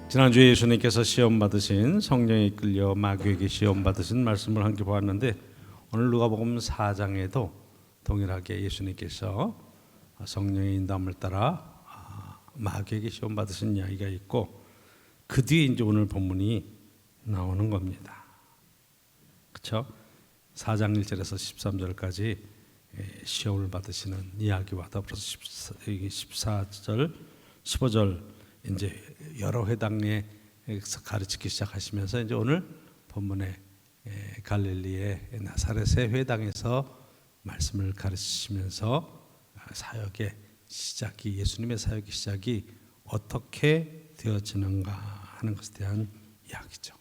지난주에 예수님께서 시험 받으신 성령에 이끌려 마귀에게 시험 받으신 말씀을 함께 보았는데 오늘 누가복음 4장에도 동일하게 예수님께서 성령의 인도함을 따라 마귀에게 시험 받으신 이야기가 있고 그 뒤에 이제 오늘 본문이 나오는 겁니다. 그렇죠? 4장 1절에서 13절까지 시험을 받으시는 이야기와 더불어서 14절, 15절 이제 여러 회당에서 가르치기 시작하시면서 이제 오늘 본문에 갈릴리의 나사렛의 회당에서 말씀을 가르치시면서 사역의 시작이 예수님의 사역의 시작이 어떻게 되어지는가 하는 것에 대한 이야기죠.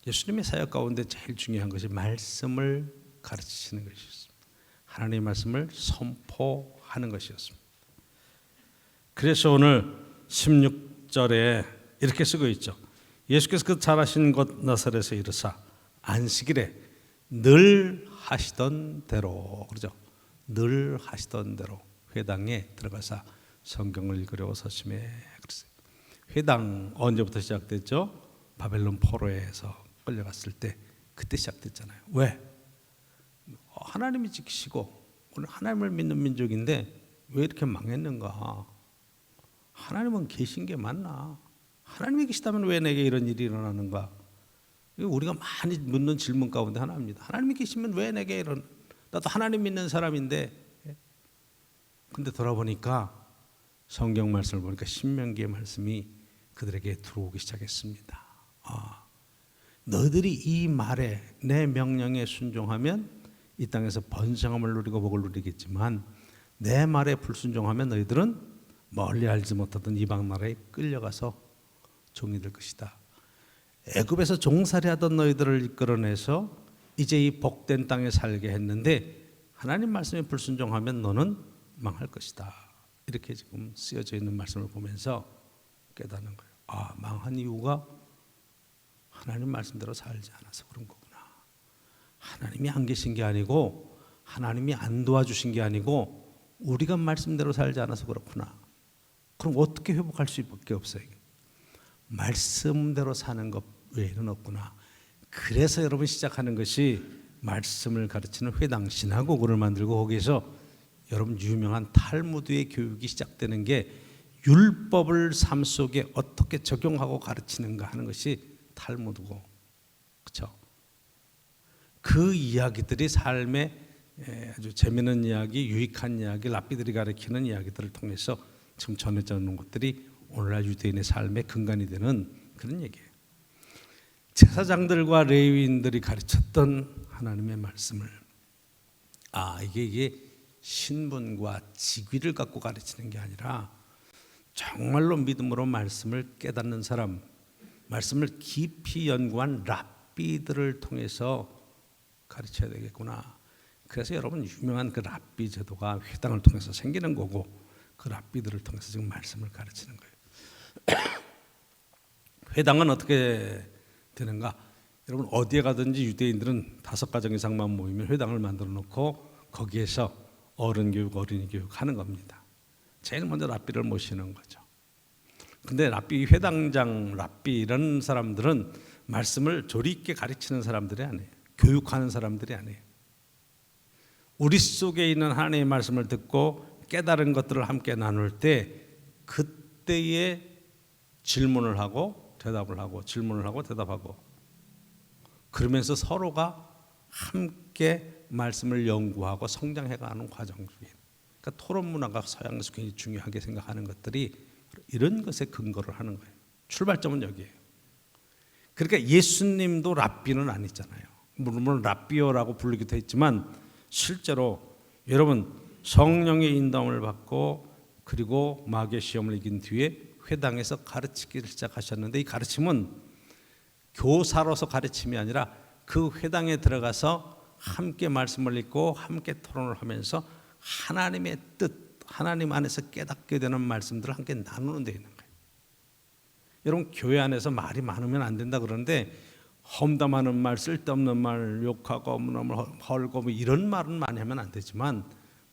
예수님의 사역 가운데 제일 중요한 것이 말씀을 가르치시는 것이었습니다. 하나님의 말씀을 선포하는 것이었습니다. 그래서 오늘 16절에 이렇게 쓰고 있죠. 예수께서 그 잘하신 곳 나사렛에 이르사 안식일에 늘 하시던 대로, 그러죠? 늘 하시던 대로 회당에 들어가서 성경을 읽으려고 서심해. 그랬어요. 회당 언제부터 시작됐죠? 바벨론 포로에서 끌려갔을 때 그때 시작됐잖아요. 왜? 하나님이 지키시고 오늘 하나님을 믿는 민족인데 왜 이렇게 망했는가? 하나님은 계신 게 맞나? 하나님이 계시다면 왜 내게 이런 일이 일어나는가? 우리가 많이 묻는 질문 가운데 하나입니다. 하나님이 계시면 왜 내게 이런? 나도 하나님 믿는 사람인데. 근데 돌아보니까 성경 말씀을 보니까 신명기의 말씀이 그들에게 들어오기 시작했습니다. 너희들이 이 말에 내 명령에 순종하면 이 땅에서 번성함을 누리고 복을 누리겠지만 내 말에 불순종하면 너희들은 멀리 알지 못하던 이방 나라에 끌려가서 종이 될 것이다. 애굽에서 종살이 하던 너희들을 이끌어내서 이제 이 복된 땅에 살게 했는데 하나님 말씀에 불순종하면 너는 망할 것이다. 이렇게 지금 쓰여져 있는 말씀을 보면서 깨닫는 거예요. 망한 이유가 하나님 말씀대로 살지 않아서 그런 거구나. 하나님이 안 계신 게 아니고 하나님이 안 도와주신 게 아니고 우리가 말씀대로 살지 않아서 그렇구나. 그럼 어떻게 회복할 수밖에 없어요? 말씀대로 사는 것 외에는 없구나. 그래서 여러분 시작하는 것이 말씀을 가르치는 회당 시나고그를 만들고 거기에서 여러분 유명한 탈무드의 교육이 시작되는 게 율법을 삶 속에 어떻게 적용하고 가르치는가 하는 것이 탈무드고, 그렇죠? 그 이야기들이 삶의 아주 재미있는 이야기, 유익한 이야기, 랍비들이 가르치는 이야기들을 통해서 지금 전해져 있는 것들이 오늘날 유대인의 삶의 근간이 되는 그런 얘기예요. 제사장들과 레위인들이 가르쳤던 하나님의 말씀을 이게 신분과 직위를 갖고 가르치는 게 아니라 정말로 믿음으로 말씀을 깨닫는 사람, 말씀을 깊이 연구한 랍비들을 통해서 가르쳐야 되겠구나. 그래서 여러분 유명한 그 랍비 제도가 회당을 통해서 생기는 거고 그 랍비들을 통해서 지금 말씀을 가르치는 거예요. 회당은 어떻게 되는가? 여러분 어디에 가든지 유대인들은 5가정 이상만 모이면 회당을 만들어 놓고 거기에서 어른 교육, 어린이 교육 하는 겁니다. 제일 먼저 랍비를 모시는 거죠. 근데 랍비, 회당장 랍비 이런 사람들은 말씀을 조리 있게 가르치는 사람들이 아니에요. 교육하는 사람들이 아니에요. 우리 속에 있는 하나님의 말씀을 듣고 깨달은 것들을 함께 나눌 때 그때에 질문을 하고 대답을 하고 질문을 하고 대답하고 그러면서 서로가 함께 말씀을 연구하고 성장해가는 과정 중에 그러니까 토론 문화가 서양에서 굉장히 중요하게 생각하는 것들이 이런 것에 근거를 하는 거예요. 출발점은 여기에요. 그러니까 예수님도 랍비는 아니잖아요. 물론 랍비어라고 부르기도 했지만 실제로 여러분 성령의 인도함을 받고 그리고 마귀의 시험을 이긴 뒤에 회당에서 가르치기를 시작하셨는데 이 가르침은 교사로서 가르침이 아니라 그 회당에 들어가서 함께 말씀을 읽고 함께 토론을 하면서 하나님의 뜻, 하나님 안에서 깨닫게 되는 말씀들을 함께 나누는 데 있는 거예요. 여러분 교회 안에서 말이 많으면 안 된다 그러는데 험담하는 말, 쓸데없는 말, 욕하고 없는 말, 헐고 뭐 이런 말은 많이 하면 안 되지만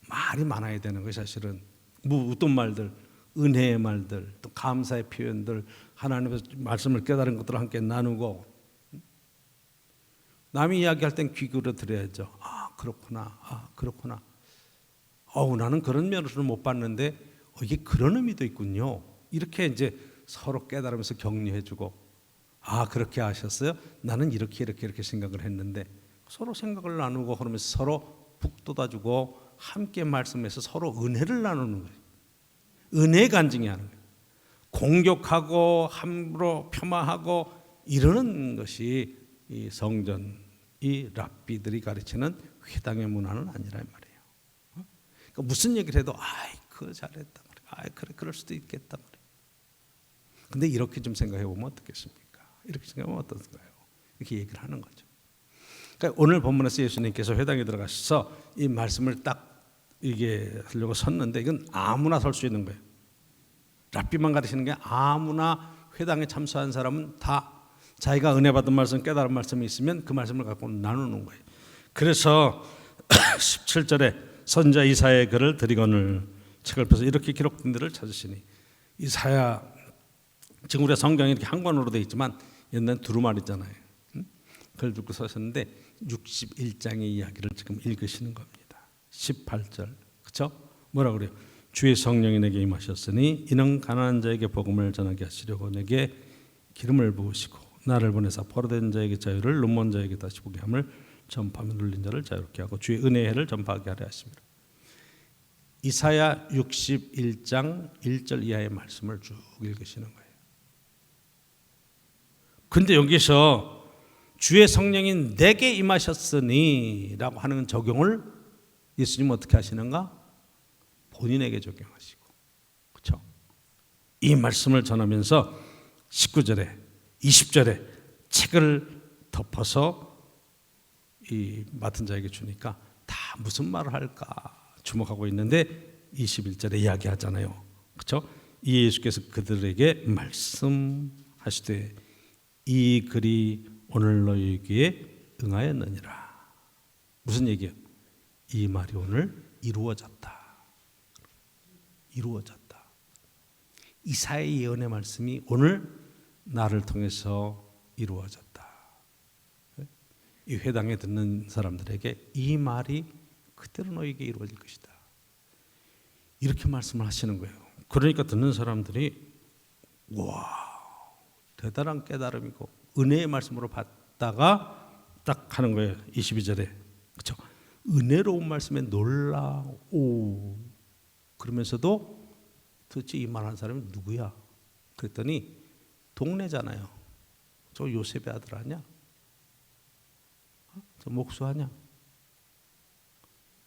말이 많아야 되는 거예요. 사실은 뭐 어떤 말들 은혜의 말들, 또 감사의 표현들, 하나님의 말씀을 깨달은 것들을 함께 나누고, 남이 이야기할 땐 귀 기울여 들어야죠. 아 그렇구나, 아 그렇구나. 나는 그런 면으로는 못 봤는데 이게 그런 의미도 있군요. 이렇게 이제 서로 깨달으면서 격려해주고, 아 그렇게 하셨어요? 나는 이렇게 생각을 했는데, 서로 생각을 나누고 그러면서 서로 북돋아주고 함께 말씀해서 서로 은혜를 나누는 거예요. 은혜 간증이 하는 거예요. 공격하고 함부로 폄하하고 이러는 것이 이 성전, 이 랍비들이 가르치는 회당의 문화는 아니란 말이에요. 그러니까 무슨 얘기를 해도 그거 잘했다 말이에요. 그래 그럴 수도 있겠다 말이에요. 근데 이렇게 좀 생각해 보면 어떻겠습니까? 이렇게 생각하면 어떨까요? 이렇게 얘기를 하는 거죠. 그러니까 오늘 본문에서 예수님께서 회당에 들어가셔서 이 말씀을 딱 이게 하려고 섰는데, 이건 아무나 설 수 있는 거예요. 랍비만 가르치는 게 아무나, 회당에 참석한 사람은 다 자기가 은혜 받은 말씀, 깨달은 말씀이 있으면 그 말씀을 갖고 나누는 거예요. 그래서 17절에 선지자 이사야의 글을 드리거늘 책을 펴서 이렇게 기록된 데를 찾으시니, 이사야, 지금 우리가 성경이 이렇게 한 권으로 되어 있지만 옛날엔 두루마리잖아요. 그걸 들고 서셨는데 61장의 이야기를 지금 읽으시는 겁니다. 18절, 그렇죠? 뭐라 그래요? 주의 성령이 내게 임하셨으니 이는 가난한 자에게 복음을 전하게 하시려고 내게 기름을 부으시고 나를 보내사 포로된 자에게 자유를, 눈먼 자에게 다시 보게 함을, 전파하며 눌린 자를 자유롭게 하고 주의 은혜의 해를 전파하게 하려 하십니다. 이사야 61장 1절 이하의 말씀을 쭉 읽으시는 거예요. 근데 여기서 주의 성령이 내게 임하셨으니 라고 하는 적용을 예수님은 어떻게 하시는가? 본인에게 적용하시고, 그렇죠? 이 말씀을 전하면서 19절에 20절에 책을 덮어서 이 맡은 자에게 주니까 다 무슨 말을 할까 주목하고 있는데 21절에 이야기하잖아요. 그렇죠? 이 예수께서 그들에게 말씀하시되 이 글이 오늘 너희에게 응하였느니라. 무슨 얘기예요? 이 말이 오늘 이루어졌다. 이루어졌다. 이사야의 예언의 말씀이 오늘 나를 통해서 이루어졌다. 이 회당에 듣는 사람들에게 이 말이 그대로 너에게 이루어질 것이다. 이렇게 말씀을 하시는 거예요. 그러니까 듣는 사람들이 와, 대단한 깨달음이고 은혜의 말씀으로 받다가 딱 하는 거예요. 22절에. 그렇죠? 은혜로운 말씀에 놀라오. 그러면서도 도대체 이 말하는 사람이 누구야? 그랬더니 동네잖아요. 저 요셉의 아들 아니야? 저 목수하냐?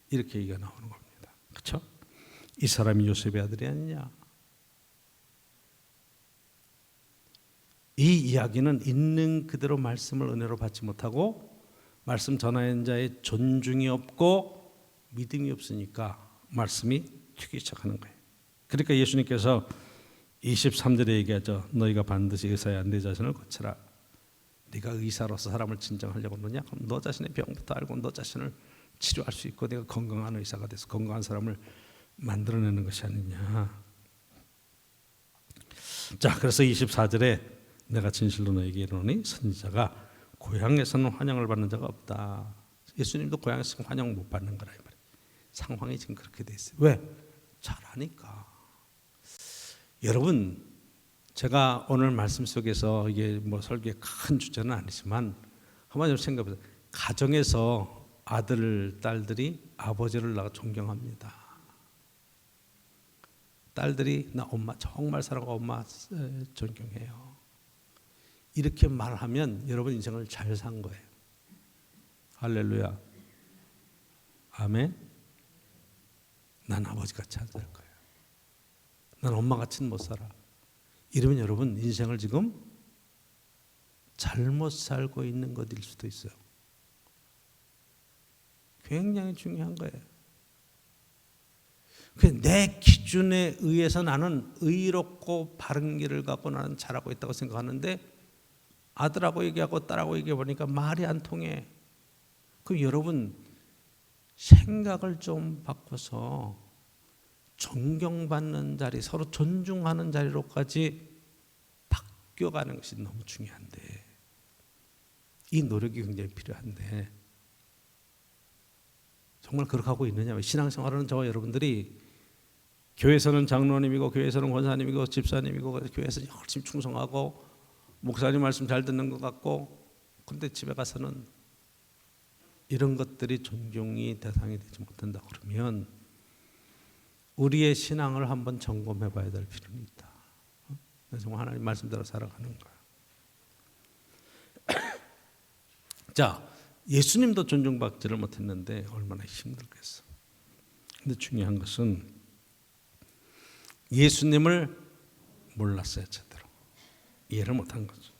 이렇게 얘기가 나오는 겁니다. 그렇죠? 이 사람이 요셉의 아들이 아니냐? 이 이야기는 있는 그대로 말씀을 은혜로 받지 못하고 말씀 전하는 자의 존중이 없고 믿음이 없으니까 말씀이 튀기 시작하는 거예요. 그러니까 예수님께서 23절에 얘기하죠. 너희가 반드시 의사야 내 자신을 고치라. 네가 의사로서 사람을 진정하려고 하느냐? 그럼 너 자신의 병부터 알고 너 자신을 치료할 수 있고 내가 건강한 의사가 돼서 건강한 사람을 만들어내는 것이 아니냐. 자, 그래서 24절에 내가 진실로 너에게 이르노니 선지자가 고향에서는 환영을 받는 자가 없다. 예수님도 고향에서 환영 못 받는 거라 이 말이에요. 상황이 지금 그렇게 돼 있어요. 왜? 잘하니까. 여러분, 제가 오늘 말씀 속에서 이게 뭐 설교의 큰 주제는 아니지만 한번 좀 생각해 보세요. 가정에서 아들, 딸들이 아버지를 존경합니다. 딸들이 나 엄마 정말 사랑하고 엄마 존경해요. 이렇게 말하면 여러분 인생을 잘 산 거예요. 할렐루야. 아멘. 난 아버지같이 안 살 거예요. 난 엄마같이는 못 살아. 이러면 여러분 인생을 지금 잘못 살고 있는 것일 수도 있어요. 굉장히 중요한 거예요. 내 기준에 의해서 나는 의롭고 바른 길을 갖고 나는 잘하고 있다고 생각하는데 아들하고 얘기하고 딸하고 얘기해 보니까 말이 안 통해. 그럼 여러분 생각을 좀 바꿔서 존경받는 자리, 서로 존중하는 자리로까지 바뀌어가는 것이 너무 중요한데, 이 노력이 굉장히 필요한데 정말 그렇게 하고 있느냐. 신앙생활은 저와 여러분들이 교회에서는 장로님이고 교회에서는 권사님이고 집사님이고 교회에서 열심히 충성하고 목사님 말씀 잘 듣는 것 같고, 그런데 집에 가서는 이런 것들이 존중이 대상이 되지 못한다 그러면 우리의 신앙을 한번 점검해 봐야 될 필요는 있다. 정말 하나님 말씀대로 살아가는 거야. 자, 예수님도 존중받지를 못했는데 얼마나 힘들겠어. 근데 중요한 것은 예수님을 몰랐어요. 제대로 이해를 못한 거죠.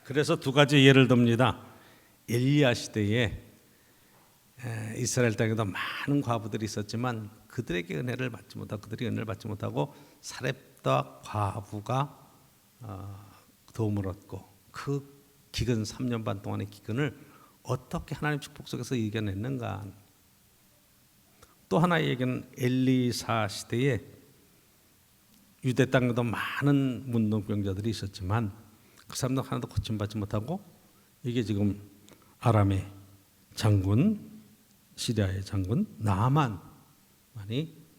그래서 두 가지 예를 듭니다. 엘리야 시대에 이스라엘 땅에도 많은 과부들이 있었지만 그들에게 은혜를 받지 못하고, 그들이 은혜를 받지 못하고 사렙다 과부가 도움을 얻고 그 기근 3년 반 동안의 기근을 어떻게 하나님 축복 속에서 이겨냈는가. 또 하나의 얘기는 엘리사 시대에 유대 땅에도 많은 문둥병자들이 있었지만 그 사람들 하나도 고침받지 못하고, 이게 지금 아람의 장군, 시리아의 장군 나아만이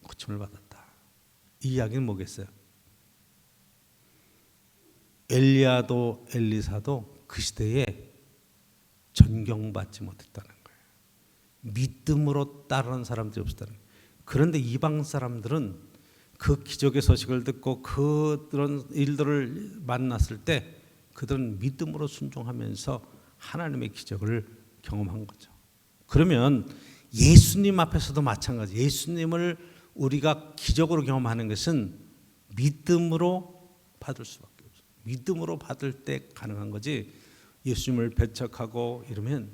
고침을 받았다. 이 이야기는 뭐겠어요? 엘리야도 엘리사도 그 시대에 존경받지 못했다는 거예요. 믿음으로 따르는 사람들이 없었다는 거예요. 그런데 이방 사람들은 그 기적의 소식을 듣고 그런 일들을 만났을 때 그들은 믿음으로 순종하면서 하나님의 기적을 경험한 거죠. 그러면 예수님 앞에서도 마찬가지. 예수님을 우리가 기적으로 경험하는 것은 믿음으로 받을 수밖에 없어요. 믿음으로 받을 때 가능한 거지. 예수님을 배척하고 이러면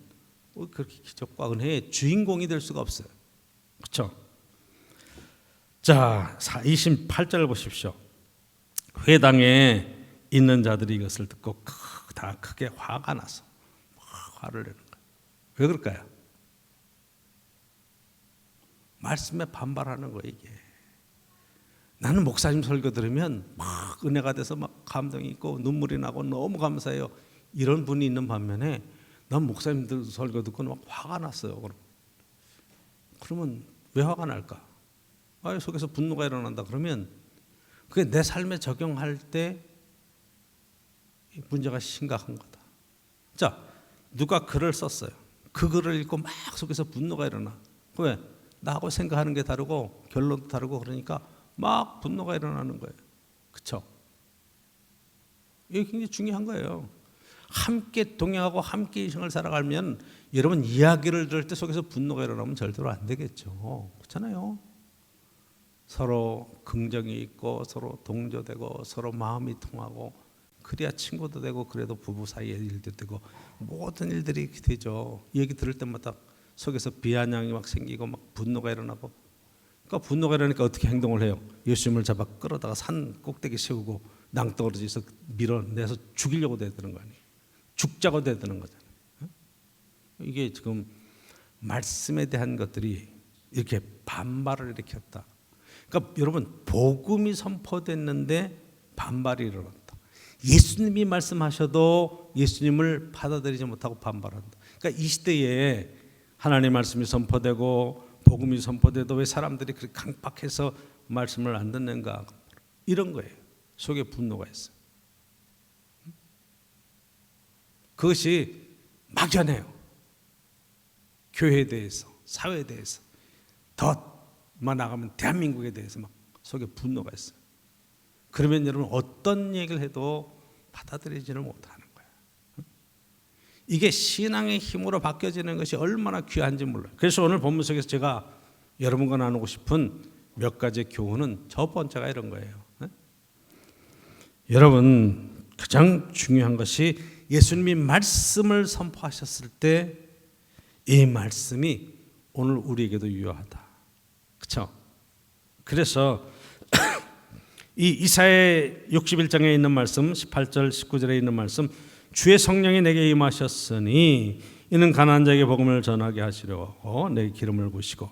그렇게 기적과 은혜의 주인공이 될 수가 없어요. 그렇죠? 자, 28절 보십시오. 회당에 있는 자들이 이것을 듣고 다 크게 화가 나서 화를 내는 거예요. 왜 그럴까요? 말씀에 반발하는 거예요. 이게 나는 목사님 설교 들으면 막 은혜가 돼서 막 감동이 있고 눈물이 나고 너무 감사해요. 이런 분이 있는 반면에 난 목사님들 설교 듣고 막 화가 났어요. 그러면 왜 화가 날까? 속에서 분노가 일어난다. 그러면 그게 내 삶에 적용할 때 문제가 심각한 거다. 자, 누가 글을 썼어요. 그 글을 읽고 막 속에서 분노가 일어나. 왜? 나하고 생각하는 게 다르고 결론도 다르고 그러니까 막 분노가 일어나는 거예요. 그렇죠? 이게 굉장히 중요한 거예요. 함께 동행하고 함께 인생을 살아가면 여러분 이야기를 들을 때 속에서 분노가 일어나면 절대로 안 되겠죠. 그렇잖아요. 서로 긍정이 있고 서로 동조되고 서로 마음이 통하고 그래야 친구도 되고 그래도 부부 사이의 일도 되고 모든 일들이 이렇게 되죠. 얘기 들을 때마다 속에서 비아냥이 막 생기고 막 분노가 일어나고, 그러니까 분노가 일어나니까 어떻게 행동을 해요? 예수님을 잡아 끌어다가 산 꼭대기 세우고 낭떠러지에서 밀어내서 죽이려고 대드는 거 아니에요? 죽자고 대드는 거잖아요. 이게 지금 말씀에 대한 것들이 이렇게 반발을 일으켰다. 그러니까 여러분 복음이 선포됐는데 반발이 일어났다. 예수님이 말씀하셔도 예수님을 받아들이지 못하고 반발한다. 그러니까 이 시대에 하나님의 말씀이 선포되고 복음이 선포돼도 왜 사람들이 그렇게 강박해서 말씀을 안 듣는가? 이런 거예요. 속에 분노가 있어요. 그것이 막연해요. 교회에 대해서, 사회에 대해서, 더만 나가면 대한민국에 대해서 막 속에 분노가 있어요. 그러면 여러분 어떤 얘기를 해도 받아들이지를 못하는 거예요. 이게 신앙의 힘으로 바뀌어지는 것이 얼마나 귀한지 몰라요. 그래서 오늘 본문 속에서 제가 여러분과 나누고 싶은 몇 가지 교훈은 첫 번째가 이런 거예요. 여러분 가장 중요한 것이 예수님이 말씀을 선포하셨을 때 이 말씀이 오늘 우리에게도 유효하다. 그렇죠? 그래서 이 이사야 61장에 있는 말씀 18절 19절에 있는 말씀, 주의 성령이 내게 임하셨으니 이는 가난한 자에게 복음을 전하게 하시려고 내게 기름을 부으시고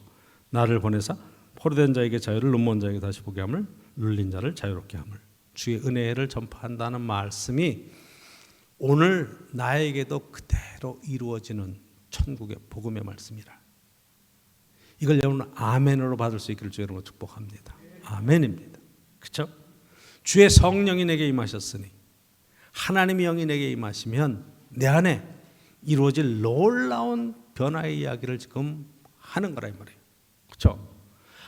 나를 보내사 포로된 자에게 자유를, 눈먼 자에게 다시 보게 함을, 눌린 자를 자유롭게 함을. 주의 은혜를 전파한다는 말씀이 오늘 나에게도 그대로 이루어지는 천국의 복음의 말씀이라. 이걸 여러분 아멘으로 받을 수 있기를 주 여러분 축복합니다. 아멘입니다. 그렇죠? 주의 성령이 내게 임하셨으니, 하나님의 영이 내게 임하시면 내 안에 이루어질 놀라운 변화의 이야기를 지금 하는 거라 이 말이에요. 그렇죠?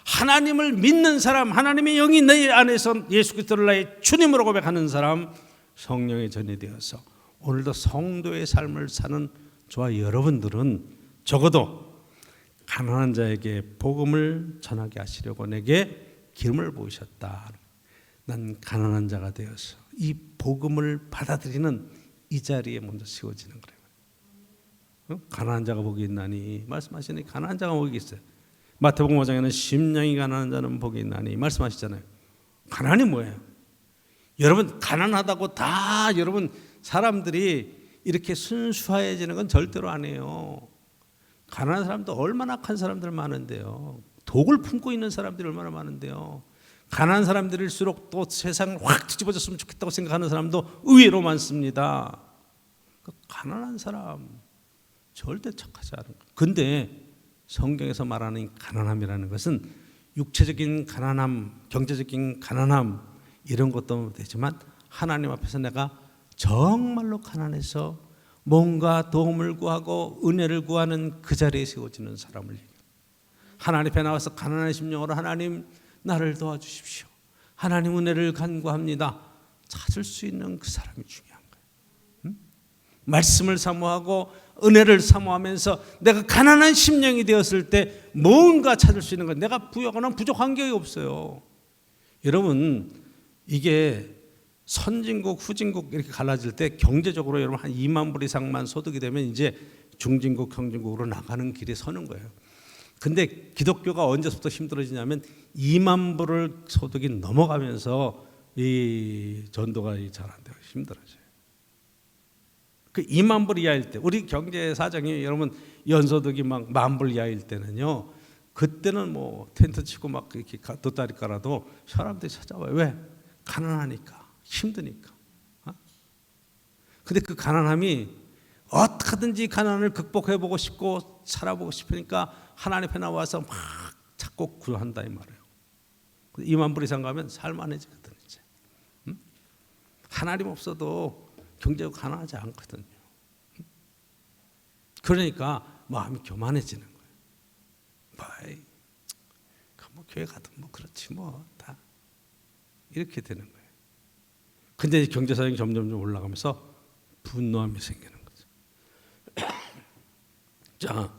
하나님을 믿는 사람, 하나님의 영이 내 안에서 예수 그리스도를 나의 주님으로 고백하는 사람, 성령의 전이 되어서 오늘도 성도의 삶을 사는 저와 여러분들은 적어도 가난한 자에게 복음을 전하게 하시려고 내게 기름을 부으셨다. 난 가난한 자가 되어서 이 복음을 받아들이는 이 자리에 먼저 세워지는 거예요. 가난한 자가 복이 있나니 말씀하시니 가난한 자가 복이 있어요. 마태복음 5장에는 심령이 가난한 자는 복이 있나니 말씀하시잖아요. 가난이 뭐예요? 여러분 가난하다고 다 여러분 사람들이 이렇게 순수해지는 건 절대로 아니에요. 가난한 사람도 얼마나 악한 사람들 많은데요. 독을 품고 있는 사람들이 얼마나 많은데요. 가난한 사람들일수록 또 세상을 확 뒤집어졌으면 좋겠다고 생각하는 사람도 의외로 많습니다. 가난한 사람 절대 착하지 않은 거예요. 근데 성경에서 말하는 가난함이라는 것은 육체적인 가난함, 경제적인 가난함 이런 것도 되지만 하나님 앞에서 내가 정말로 가난해서 뭔가 도움을 구하고 은혜를 구하는 그 자리에 세워지는 사람을 얘기해요. 하나님 앞에 나와서 가난한 심령으로 하나님 나를 도와주십시오. 하나님 은혜를 간구합니다. 찾을 수 있는 그 사람이 중요한 거예요. 말씀을 사모하고 은혜를 사모하면서 내가 가난한 심령이 되었을 때 뭔가 찾을 수 있는 건 내가 부여하거나 부족한 게 없어요. 여러분 이게 선진국 후진국 이렇게 갈라질 때 경제적으로 여러분 한 2만 불 이상만 소득이 되면 이제 중진국 형진국으로 나가는 길에 서는 거예요. 근데 기독교가 언제부터 힘들어지냐면 2만 불을 소득이 넘어가면서 이 전도가 잘 안 돼요. 힘들어져요. 그 2만 불 이하일 때 우리 경제 사정이 여러분 연소득이 막 10,000불 이하일 때는요. 그때는 뭐 텐트 치고 막 이렇게 돗다리 깔아도 사람들이 찾아와요. 왜? 가난하니까, 힘드니까. 근데 그 가난함이 어떻게든지 가난을 극복해보고 싶고 살아보고 싶으니까 하나님 앞에 나와서 막 찾고 구한다 이 말이에요. 2만 불 이상 가면 살만해지거든 이제. 하나님 없어도 경제가 가난하지 않거든요. 그러니까 마음이 교만해지는 거예요. 뭐 교회 가든 뭐 그렇지 뭐 다 이렇게 되는 거예요. 근데 경제 사정이 점점 올라가면서 분노함이 생기는 거죠. 자,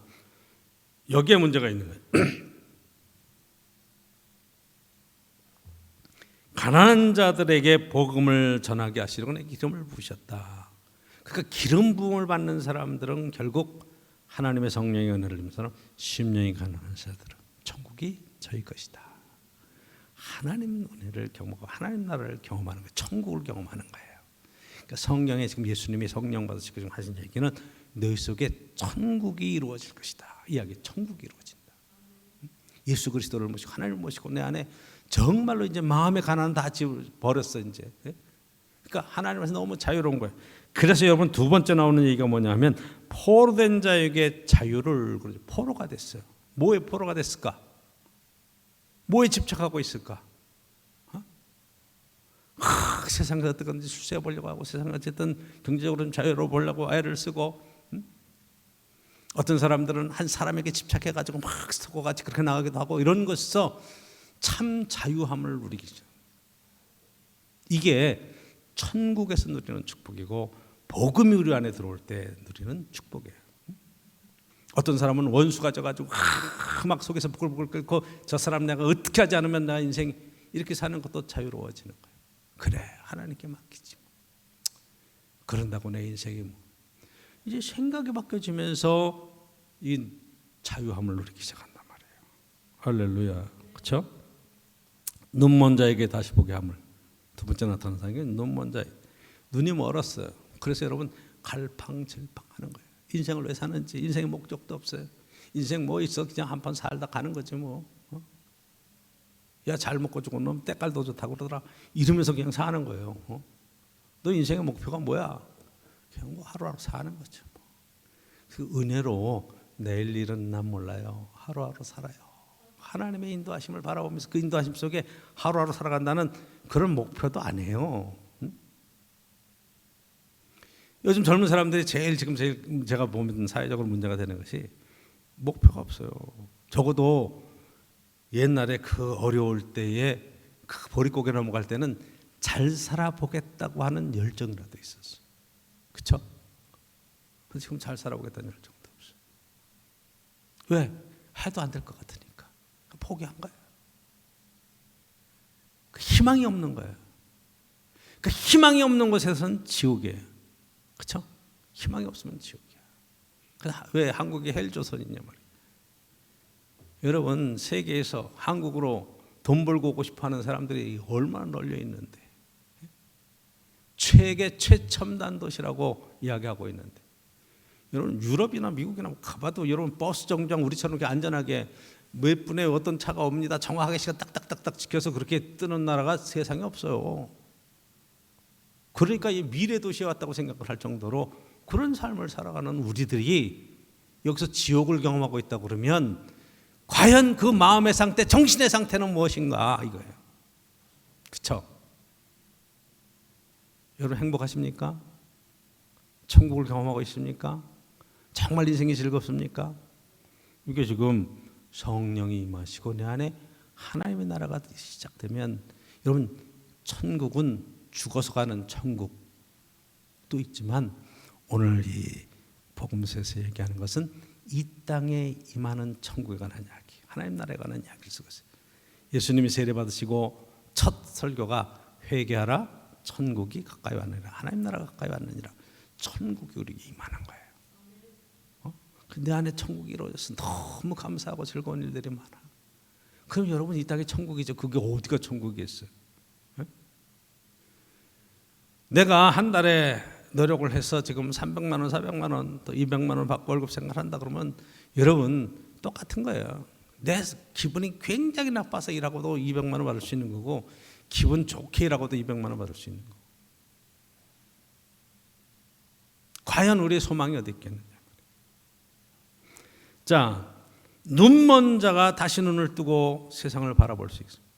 여기에 문제가 있는 거예요. 가난한 자들에게 복음을 전하게 하시려고 기름을 부으셨다. 그러니까 기름 부음을 받는 사람들은 결국 하나님의 성령의 은혜를 입는 사람, 심령이 가난한 자들은 천국이 저희 것이다. 하나님 은혜를 경험하고 하나님 나라를 경험하는 거예요. 천국을 경험하는 거예요. 그러니까 성경에 지금 예수님이 성령 받으시고 지금 하신 얘기는 너희 속에 천국이 이루어질 것이다. 이야기 천국이 이루어진다. 예수 그리스도를 모시고 하나님을 모시고 내 안에 정말로 이제 마음의 가난은 다 버렸어 이제. 그러니까 하나님께서 너무 자유로운 거예요. 그래서 여러분 두 번째 나오는 얘기가 뭐냐면 포로된 자에게 자유를 그러죠. 포로가 됐어요. 뭐에 포로가 됐을까? 뭐에 집착하고 있을까? 세상에서 어떻게든지 수수해 보려고 하고 세상에 어쨌든 경제적으로 좀 자유로워 보려고 애를 쓰고 어떤 사람들은 한 사람에게 집착해가지고 막 스토커같이 그렇게 나가기도 하고 이런 것에서 참 자유함을 누리기죠. 이게 천국에서 누리는 축복이고 복음이 우리 안에 들어올 때 누리는 축복이에요. 어떤 사람은 원수가 져가지고 막 속에서 부글부글 끓고 저 사람 내가 어떻게 하지 않으면 나 인생 이렇게 사는 것도 자유로워지는 거예요. 그래 하나님께 맡기지. 그런다고 내 인생이 뭐 이제 생각이 바뀌어지면서 이 자유함을 누리기 시작한단 말이에요. 할렐루야. 그렇죠? 눈먼 자에게 다시 보게 함을. 두 번째 나타나는 사람이 눈먼 자. 눈이 멀었어요. 그래서 여러분 갈팡질팡하는 거예요. 인생을 왜 사는지 인생의 목적도 없어요. 인생 뭐 있어 그냥 한판 살다 가는 거지 뭐. 야, 잘 먹고 죽은 놈 때깔도 좋다고 그러더라. 이러면서 그냥 사는 거예요. 너 인생의 목표가 뭐야? 그냥 뭐 하루하루 사는 거죠. 그 은혜로 내일 일은 난 몰라요. 하루하루 살아요. 하나님의 인도하심을 바라보면서 그 인도하심 속에 하루하루 살아간다는 그런 목표도 아니에요. 요즘 젊은 사람들이 제일 제가 보면 사회적으로 문제가 되는 것이 목표가 없어요. 적어도 옛날에 그 어려울 때에 그 보릿고개 넘어갈 때는 잘 살아보겠다고 하는 열정이라도 있었어. 그렇죠? 근데 지금 잘 살아보겠다는 열정도 없어. 왜? 해도 안 될 것 같으니까 포기한 거예요. 그 희망이 없는 거예요. 그 희망이 없는 곳에서는 지옥이에요. 그렇죠? 희망이 없으면 지옥이야. 왜 한국이 헬조선이냐 말이에요. 여러분, 세계에서 한국으로 돈 벌고 오고 싶어하는 사람들이 얼마나 널려 있는데, 최첨단 도시라고 이야기하고 있는데, 여러분 유럽이나 미국이나 가봐도 여러분 버스 정류장 우리처럼 이렇게 안전하게 몇 분에 어떤 차가 옵니다, 정확하게 시간 딱딱딱딱 지켜서 그렇게 뜨는 나라가 세상에 없어요. 그러니까 이 미래 도시에 왔다고 생각을 할 정도로 그런 삶을 살아가는 우리들이 여기서 지옥을 경험하고 있다 그러면 과연 그 마음의 상태, 정신의 상태는 무엇인가 이거예요. 그렇죠? 여러분 행복하십니까? 천국을 경험하고 있습니까? 정말 인생이 즐겁습니까? 이게 지금 성령이 임하시고 내 안에 하나님의 나라가 시작되면, 여러분 천국은 죽어서 가는 천국도 있지만 오늘 이 복음서에서 얘기하는 것은 이 땅에 임하는 천국에 관한 이야기, 하나님 나라에 관한 이야기를 쓰고 있어요. 예수님이 세례 받으시고 첫 설교가 회개하라, 천국이 가까이 왔느니라, 하나님 나라가 가까이 왔느니라. 천국이 우리에게 임하는 거예요. 내 안에 천국이 이루어져서 너무 감사하고 즐거운 일들이 많아. 그럼 여러분 이 땅이 천국이죠. 그게 어디가 천국이겠어요? 내가 한 달에 노력을 해서 지금 300만 원, 400만 원, 또 200만 원 받고 월급 생활한다 그러면 여러분 똑같은 거예요. 내 기분이 굉장히 나빠서 일하고도 200만 원 받을 수 있는 거고, 기분 좋게 일하고도 200만 원 받을 수 있는 거. 과연 우리의 소망이 어디 있겠느냐. 자, 눈먼 자가 다시 눈을 뜨고 세상을 바라볼 수 있습니다.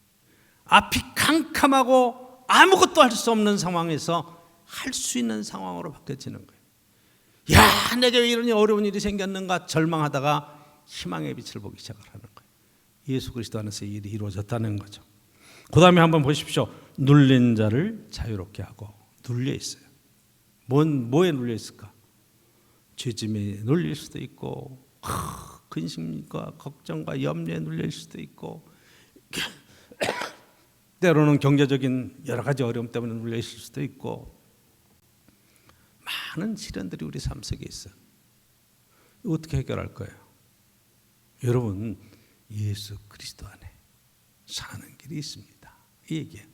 앞이 캄캄하고 아무것도 할 수 없는 상황에서 할 수 있는 상황으로 바뀌어지는 거예요. 야, 내게 왜 이런 어려운 일이 생겼는가 절망하다가 희망의 빛을 보기 시작을 하는 거예요. 예수 그리스도 안에서 이 일이 이루어졌다는 거죠. 그 다음에 한번 보십시오. 눌린 자를 자유롭게 하고. 눌려 있어요. 뭐에 눌려 있을까? 죄짐에 눌릴 수도 있고, 근심과 걱정과 염려에 눌릴 수도 있고, 때로는 경제적인 여러 가지 어려움 때문에 눌려 있을 수도 있고, 많은 시련들이 우리 삶 속에 있어요. 어떻게 해결할 거예요? 여러분, 예수 그리스도 안에 사는 길이 있습니다. 이 얘기예요.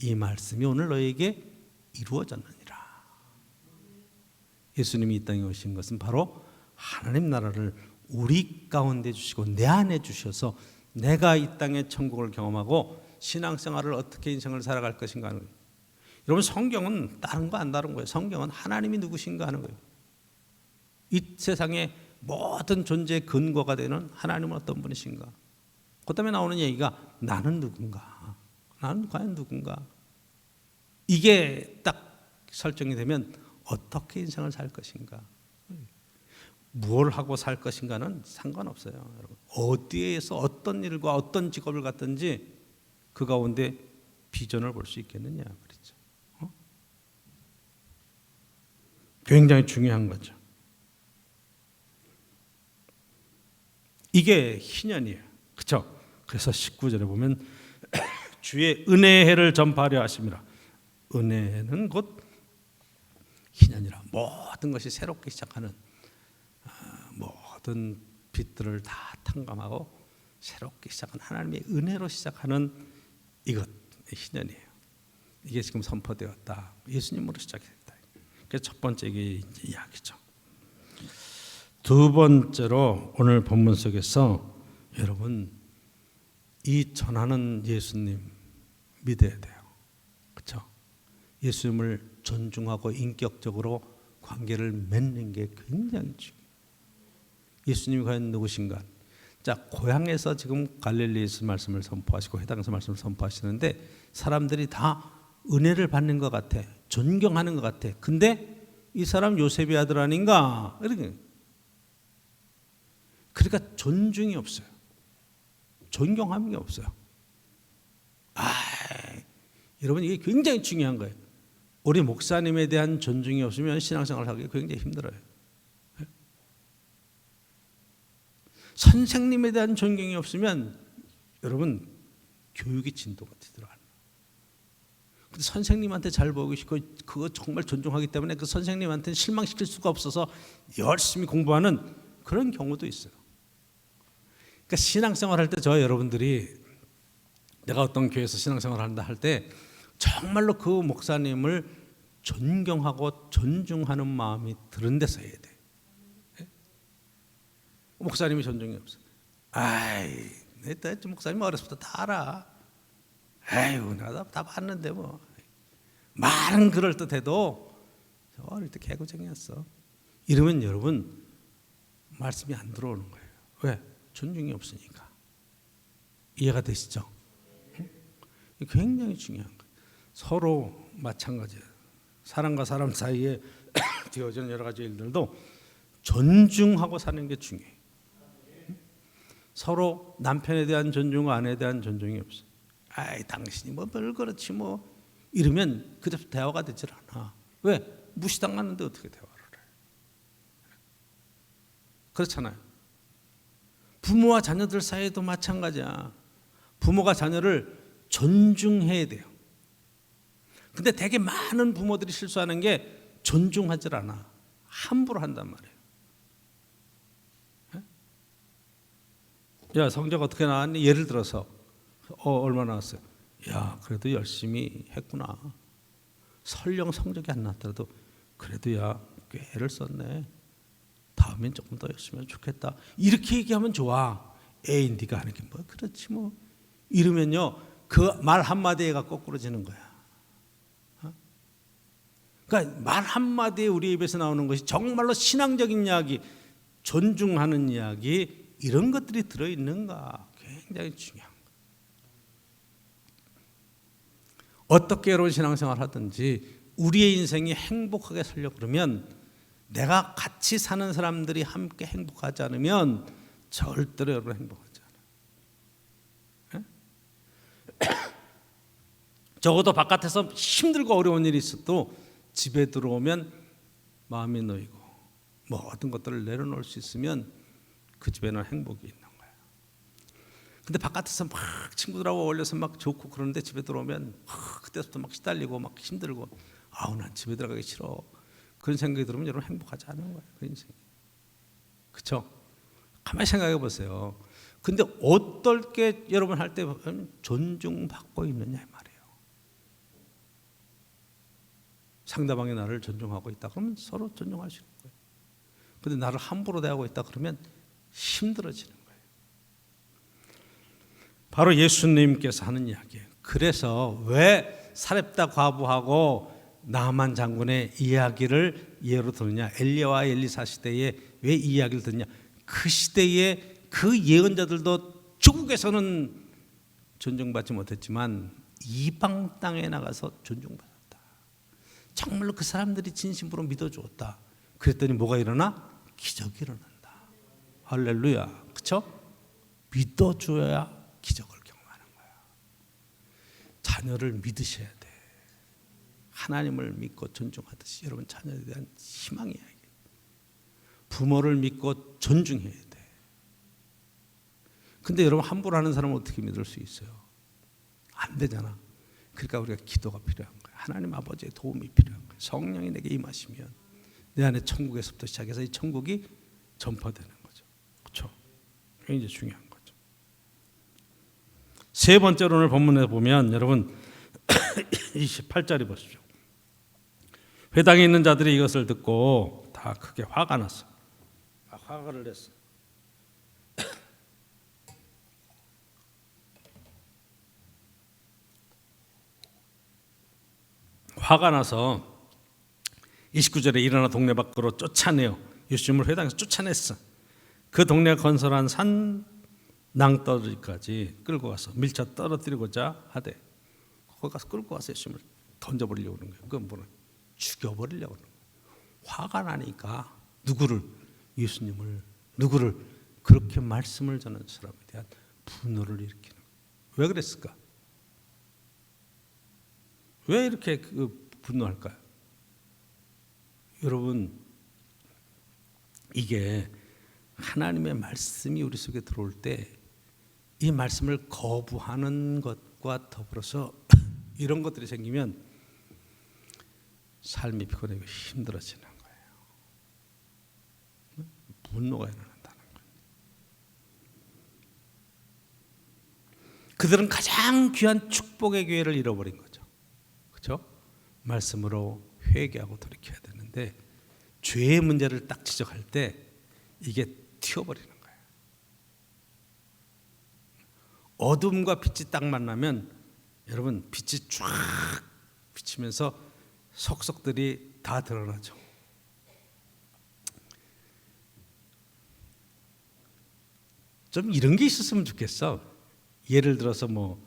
이 말씀이 오늘 너에게 이루어졌느니라. 예수님이 이 땅에 오신 것은 바로 하나님 나라를 우리 가운데 주시고 내 안에 주셔서 내가 이 땅의 천국을 경험하고 신앙생활을 어떻게 인생을 살아갈 것인가 하는 거예요. 여러분, 성경은 다른 거 안 다른 거예요. 성경은 하나님이 누구신가 하는 거예요. 이 세상의 모든 존재의 근거가 되는 하나님은 어떤 분이신가. 그 다음에 나오는 얘기가 나는 누군가, 나는 과연 누군가. 이게 딱 설정이 되면 어떻게 인생을 살 것인가, 뭘 하고 살 것인가는 상관없어요. 여러분, 어디에서 어떤 일과 어떤 직업을 갖든지 그 가운데 비전을 볼 수 있겠느냐 그렇죠. 굉장히 중요한 거죠. 이게 희년이에요. 그렇죠? 그래서 19절에 보면 주의 은혜의 해를 전파하려 하심이라. 은혜는 곧 희년이라. 모든 것이 새롭게 시작하는, 모든 빛들을 다 탕감하고 새롭게 시작하는 하나님의 은혜로 시작하는 이것, 희년이에요. 이게 지금 선포되었다. 예수님으로 시작했다. 그게 첫 번째 이야기죠. 두 번째로 오늘 본문 속에서 여러분 이 전하는 예수님 믿어야 돼요. 그렇죠? 예수님을 존중하고 인격적으로 관계를 맺는 게 굉장히 중요해요. 예수님이 과연 누구신가? 자, 고향에서 지금 갈릴리에서 말씀을 선포하시고 해당에서 말씀을 선포하시는데 사람들이 다 은혜를 받는 것 같아. 존경하는 것 같아. 근데 이 사람 요셉의 아들 아닌가? 이렇게. 그러니까 존중이 없어요. 존경함이 없어요. 여러분 이게 굉장히 중요한 거예요. 우리 목사님에 대한 존중이 없으면 신앙생활을 하기 굉장히 힘들어요. 선생님에 대한 존경이 없으면 여러분 교육의 진도가 뒤들어가는 거예요. 근데 선생님한테 잘 보고 싶고 그거 정말 존중하기 때문에 그 선생님한테는 실망시킬 수가 없어서 열심히 공부하는 그런 경우도 있어요. 그러니까 신앙생활 할 때 저 여러분들이 내가 어떤 교회에서 신앙생활 한다 할 때 정말로 그 목사님을 존경하고 존중하는 마음이 드는 데서 해야 돼. 목사님이 존중이 없어. 내 목사님 어렸을 때 다 알아. 내가 다 봤는데 뭐. 말은 그럴 듯해도 저 어릴 때 개구쟁이였어. 이러면 여러분 말씀이 안 들어오는 거예요. 왜? 존중이 없으니까. 이해가 되시죠? 굉장히 중요한 거예요. 서로 마찬가지예요. 사람과 사람 사이에 되어지는 여러 가지 일들도 존중하고 사는 게 중요해요. 서로 남편에 대한 존중, 아내에 대한 존중이 없어. 당신이 뭐 별 그렇지 뭐 이러면 그래서 대화가 되질 않아. 왜? 무시당하는데 어떻게 대화를 해? 그렇잖아요. 부모와 자녀들 사이에도 마찬가지야. 부모가 자녀를 존중해야 돼요. 근데 되게 많은 부모들이 실수하는 게 존중하질 않아. 함부로 한단 말이에요. 야, 성적 어떻게 나왔니? 예를 들어서 얼마 나왔어요? 야, 그래도 열심히 했구나. 설령 성적이 안 나왔더라도 그래도 야, 꽤 애를 썼네. 다음엔 조금 더 열심히 하면 좋겠다. 이렇게 얘기하면 좋아. 에이, 네가 하는 게 뭐 그렇지 뭐. 이러면요, 그 말 한마디가 거꾸로지는 거야. 그러니까 말 한마디에 우리 입에서 나오는 것이 정말로 신앙적인 이야기, 존중하는 이야기, 이런 것들이 들어있는가 굉장히 중요한 거예요. 어떻게 여러분 신앙생활 하든지 우리의 인생이 행복하게 살려고 그러면 내가 같이 사는 사람들이 함께 행복하지 않으면 절대로 여러분 행복하지 않아요. 적어도 바깥에서 힘들고 어려운 일이 있어도 집에 들어오면 마음이 놓이고 모든 것들을 내려놓을 수 있으면 그 집에는 행복이 있는 거예요. 근데 바깥에서 막 친구들하고 어울려서 막 좋고 그러는데 집에 들어오면 그때부터 막 시달리고 막 힘들고 난 집에 들어가기 싫어. 그런 생각이 들으면 여러분 행복하지 않은 거예요. 그 인생이. 그렇죠? 가만히 생각해 보세요. 근데 어떨게 여러분 할 때 존중받고 있느냐 이 말이에요. 상대방이 나를 존중하고 있다 그러면 서로 존중할 수 있는 거예요. 근데 나를 함부로 대하고 있다 그러면 힘들어지는 거예요. 바로 예수님께서 하는 이야기예요. 그래서 왜 사렙다 과부하고 나만 장군의 이야기를 예로 드느냐? 엘리야와 엘리사 시대에 왜 이 이야기를 듣냐? 그 시대에 그 예언자들도 조국에서는 존중받지 못했지만 이방 땅에 나가서 존중받았다. 정말로 그 사람들이 진심으로 믿어주었다. 그랬더니 뭐가 일어나? 기적이 일어난다. 할렐루야. 그렇죠? 믿어줘야 기적을 경험하는 거야. 자녀를 믿으셔야 돼. 하나님을 믿고 존중하듯이 여러분 자녀에 대한 희망이야. 부모를 믿고 존중해야 돼. 근데 여러분 함부로 하는 사람은 어떻게 믿을 수 있어요? 안 되잖아. 그러니까 우리가 기도가 필요한 거예요. 하나님 아버지의 도움이 필요한 거예요. 성령이 내게 임하시면 내 안에 천국에서부터 시작해서 이 천국이 전파되는 거죠. 그렇죠? 굉장히 중요한 거죠. 세 번째로 오늘 본문에 보면 여러분 28절에 보십시오. 회당에 있는 자들이 이것을 듣고 다 크게 화가 났어. 화를 냈어. 화가 나서 29절에 일어나 동네 밖으로 쫓아내요. 예수님을 회당에서 쫓아냈어. 그 동네 건설한 산 낭떠러지까지 끌고 가서 밀쳐 떨어뜨리고자 하되, 거기 가서 끌고 와서 예수님을 던져버리려고 그러는 거예요. 그건 뭐는 죽여버리려고 그러는 거예요. 화가 나니까 누구를? 예수님을, 누구를? 그렇게 말씀을 전하는 사람에 대한 분노를 일으키는 거예요. 왜 그랬을까? 왜 이렇게 분노할까요? 여러분, 이게 하나님의 말씀이 우리 속에 들어올 때 이 말씀을 거부하는 것과 더불어서 이런 것들이 생기면 삶이 피곤하고 힘들어지는 거예요. 분노가 일어난다는 거예요. 그들은 가장 귀한 축복의 기회를 잃어버린 거죠. 그렇죠? 말씀으로 회개하고 돌이켜야 되는데 죄의 문제를 딱 지적할 때 이게 튀어버리는 거예요. 어둠과 빛이 딱 만나면 여러분, 빛이 쫙 비치면서 속속들이 다 드러나죠. 좀 이런 게 있었으면 좋겠어. 예를 들어서 뭐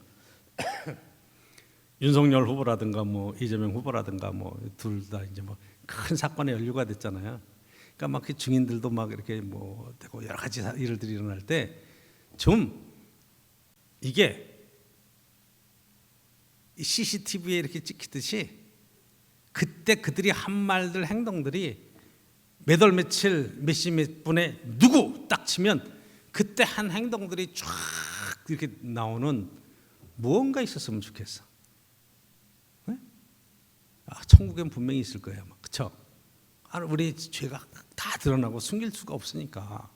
윤석열 후보라든가 뭐 이재명 후보라든가 뭐 둘 다 이제 뭐 큰 사건에 연루가 됐잖아요. 그러니까 막 그 증인들도 막 이렇게 뭐 되고 여러 가지 일들이 일어날 때 좀 이게 CCTV에 이렇게 찍히듯이 그때 그들이 한 말들, 행동들이 몇 월 며칠 몇 시 몇 분에 누구 딱 치면 그때 한 행동들이 쫙 이렇게 나오는 무언가 있었으면 좋겠어. 네? 천국엔 분명히 있을 거예요. 그렇죠? 우리 죄가 다 드러나고 숨길 수가 없으니까.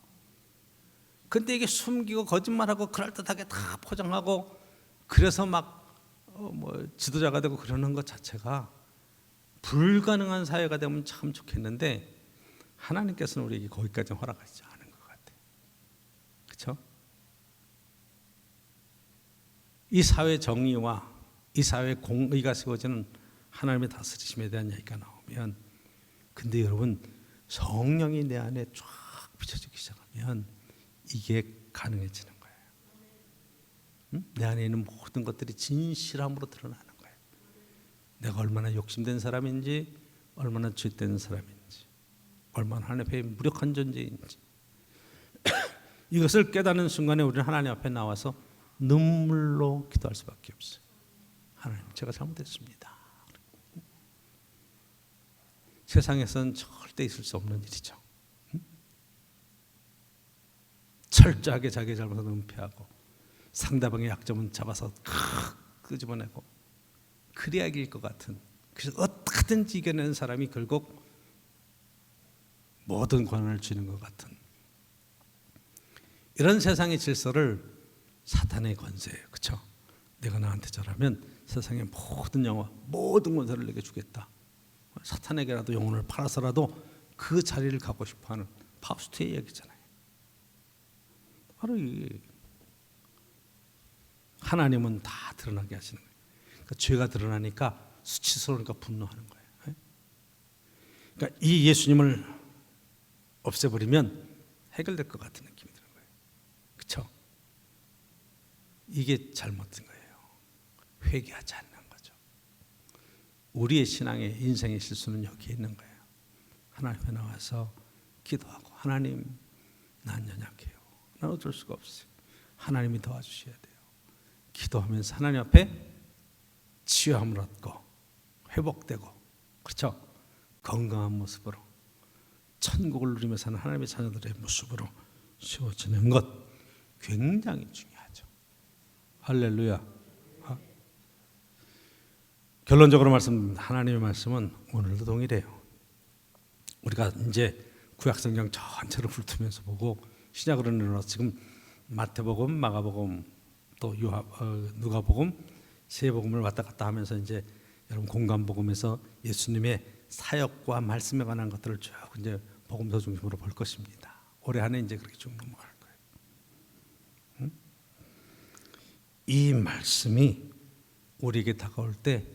근데 이게 숨기고 거짓말하고 그럴듯하게 다 포장하고 그래서 막 뭐 지도자가 되고 그러는 것 자체가 불가능한 사회가 되면 참 좋겠는데 하나님께서는 우리에게 거기까지 허락하지 않은 것 같아요. 그렇죠? 이 사회 정의와 이 사회 공의가 세워지는 하나님의 다스리심에 대한 얘기가 나오면, 근데 여러분, 성령이 내 안에 쫙 비춰지기 시작하면 이게 가능해지는 거예요. 내 안에 있는 모든 것들이 진실함으로 드러나는 거예요. 내가 얼마나 욕심된 사람인지, 얼마나 죄된 사람인지, 얼마나 하나님 앞에 무력한 존재인지 이것을 깨닫는 순간에 우리는 하나님 앞에 나와서 눈물로 기도할 수밖에 없어요. 하나님, 제가 잘못했습니다. 세상에서는 절대 있을 수 없는 일이죠. 철저하게 자기의 잘못을 은폐하고 상대방의 약점은 잡아서 끄집어내고 그래야 이길 것 같은, 그래서 어떻게든지 이겨내는 사람이 결국 모든 권한을 쥐는 것 같은 이런 세상의 질서를 사탄의 권세예요. 그렇죠? 내가 나한테 잘하면 세상의 모든 영화, 모든 권세를 내게 주겠다. 사탄에게라도 영혼을 팔아서라도 그 자리를 갖고 싶어하는 파우스트의 얘기잖아요. 바로 이 하나님은 다 드러나게 하시는 거예요. 그러니까 죄가 드러나니까 수치스러우니까 분노하는 거예요. 그러니까 이 예수님을 없애버리면 해결될 것 같은 느낌이 드는 거예요. 그렇죠? 이게 잘못된 거예요. 회개하지 않는 거죠. 우리의 신앙의 인생의 실수는 여기에 있는 거예요. 하나님 앞에 나와서 기도하고, 하나님, 난 연약해요. 난 어쩔 수가 없어요. 하나님이 도와주셔야 돼요. 기도하면서 하나님 앞에 치유함을 얻고 회복되고, 그렇죠? 건강한 모습으로 천국을 누리며 사는 하나님의 자녀들의 모습으로 세워지는 것 굉장히 중요하죠. 할렐루야. 결론적으로 말씀드립니다. 하나님의 말씀은 오늘도 동일해요. 우리가 이제 구약성경 전체를 훑으면서 보고 신약으로 내려와서 지금 마태복음, 마가복음, 또 누가복음, 세복음을 왔다 갔다 하면서 이제 여러분 공감복음에서 예수님의 사역과 말씀에 관한 것들을 쭉 이제 복음서 중심으로 볼 것입니다. 올해 안에 이제 그렇게 쭉 넘어갈 거예요. 이 말씀이 우리에게 다가올 때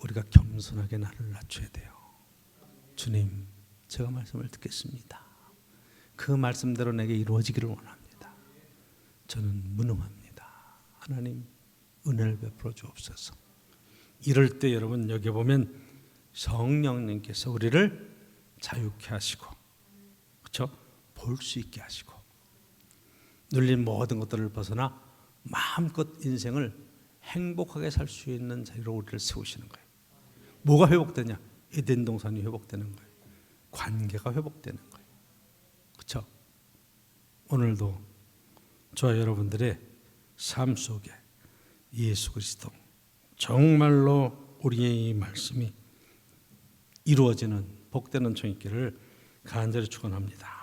우리가 겸손하게 나를 낮춰야 돼요. 주님, 제가 말씀을 듣겠습니다. 그 말씀대로 내게 이루어지기를 원합니다. 저는 무능합니다. 하나님, 은혜를 베풀어 주옵소서. 이럴 때 여러분, 여기 보면 성령님께서 우리를 자유케 하시고, 그렇죠? 볼 수 있게 하시고, 눌린 모든 것들을 벗어나 마음껏 인생을 행복하게 살 수 있는 자리로 우리를 세우시는 거예요. 뭐가 회복되냐? 에덴 동산이 회복되는 거예요. 관계가 회복되는 거예요. 그렇죠? 오늘도 저와 여러분들의 삶 속에 예수 그리스도, 정말로 우리의 이 말씀이 이루어지는 복되는 청 있기를 간절히 축원합니다.